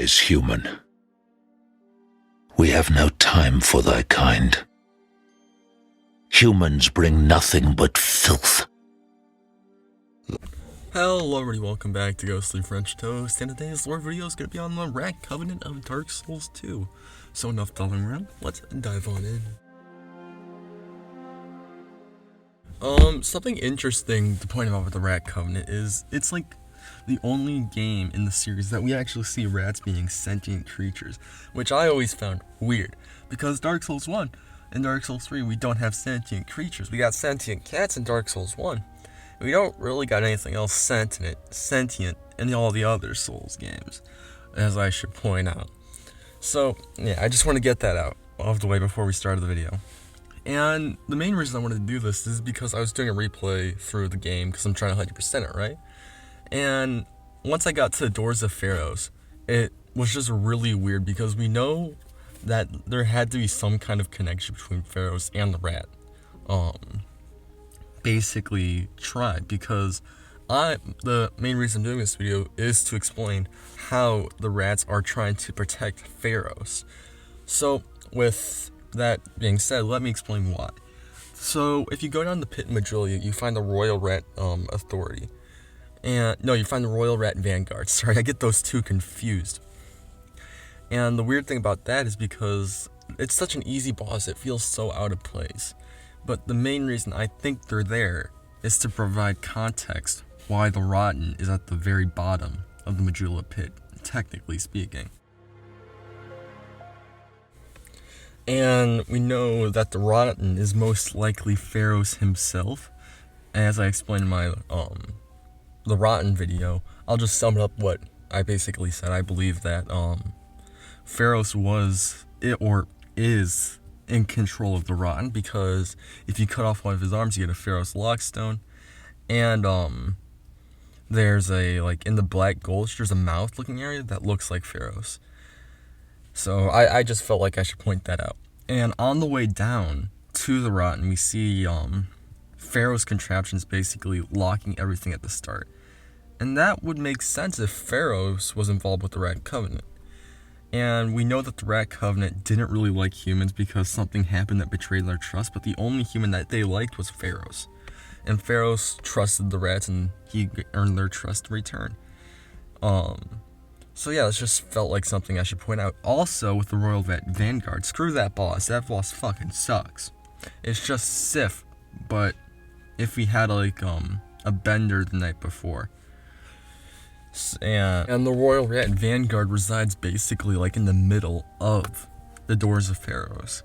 is human. We have no time for thy kind. Humans bring nothing but filth. Hello everybody, welcome back to Ghostly French Toast, and today's lore video is going to be on the Rat Covenant of Darksouls 2. So enough talking around, let's dive on in. Something interesting to point out with the Rat Covenant is, it's like the only game in the series that we actually see rats being sentient creatures, which I always found weird, because Dark Souls 1 and Dark Souls 3 we don't have sentient creatures. We got sentient cats in Dark Souls 1. We don't really got anything else sentient in all the other Souls games, as I should point out. So, yeah, I just want to get that out of the way before we started the video. And the main reason I wanted to do this is because I was doing a replay through the game, because I'm trying to 100% it, right? And once I got to the Doors of Pharaohs, it was just really weird, because we know that there had to be some kind of connection between Pharaohs and the rat. Basically tried, because the main reason I'm doing this video is to explain how the rats are trying to protect Pharaohs. So with that being said, let me explain why. So if you go down the pit in Madrilia, you find the Royal Rat Authority. And no, you find the Royal Rat Vanguard. Sorry, I get those two confused. And the weird thing about that is because it's such an easy boss, it feels so out of place. But the main reason I think they're there is to provide context why the Rotten is at the very bottom of the Madrilia pit, technically speaking. And we know that the Rotten is most likely Pharaohs himself. As I explained in my the Rotten video, I'll just sum up what I basically said. I believe that Pharaohs was or is in control of the Rotten, because if you cut off one of his arms, you get a Pharaoh's Lockstone. And there's a, like, in the Black Gulch, there's a mouth looking area that looks like Pharaoh's. So I just felt like I should point that out. And on the way down to the Rotten, we see Pharaoh's contraptions basically locking everything at the start. And that would make sense if Pharaoh's was involved with the Rat Covenant. And we know that the Rat Covenant didn't really like humans because something happened that betrayed their trust, but the only human that they liked was Pharaoh's. And Pharaoh's trusted the rats, and he earned their trust in return. So yeah, it just felt like something I should point out. Also, with the Royal Rat Vanguard, screw that boss. That boss fucking sucks. It's just Sif, but if we had like a bender the night before. And the Royal Rat Vanguard resides basically like in the middle of the Doors of Pharaohs.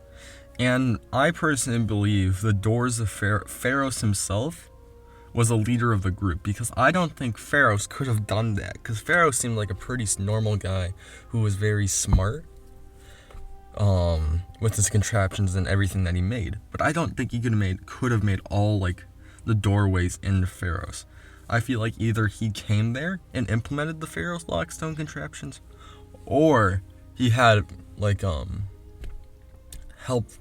And I personally believe the Doors of Pharaohs himself was a leader of the group, because I don't think Pharaohs could have done that, because Pharaoh seemed like a pretty normal guy who was very smart with his contraptions and everything that he made. But I don't think he could have made all like the doorways into Pharaohs. I feel like either he came there and implemented the Pharaoh's Lockstone contraptions, or he had like help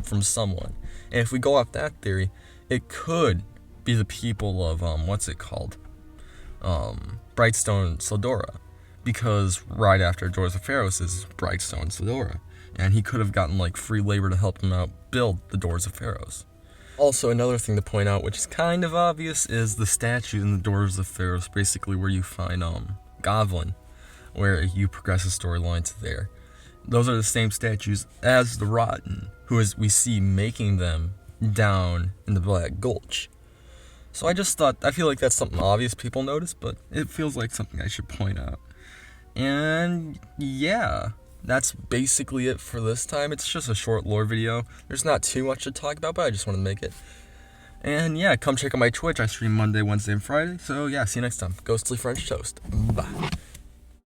from someone. And if we go off that theory, it could be the people of Brightstone Sildora, because right after Doors of Pharaohs is Brightstone Sildora, and he could have gotten like free labor to help him out build the Doors of Pharaohs. Also, another thing to point out, which is kind of obvious, is the statue in the Doors of Pharaohs, basically where you find Goblin, where you progress the storyline to there. Those are the same statues as the Rotten, we see making them down in the Black Gulch. So I feel like that's something obvious people notice, but it feels like something I should point out. And yeah, that's basically it for this time. It's just a short lore video. There's not too much to talk about, but I just want to make it. And yeah, come check out my Twitch. I stream Monday, Wednesday, and Friday. So yeah, see you next time. Ghostly French Toast. Bye.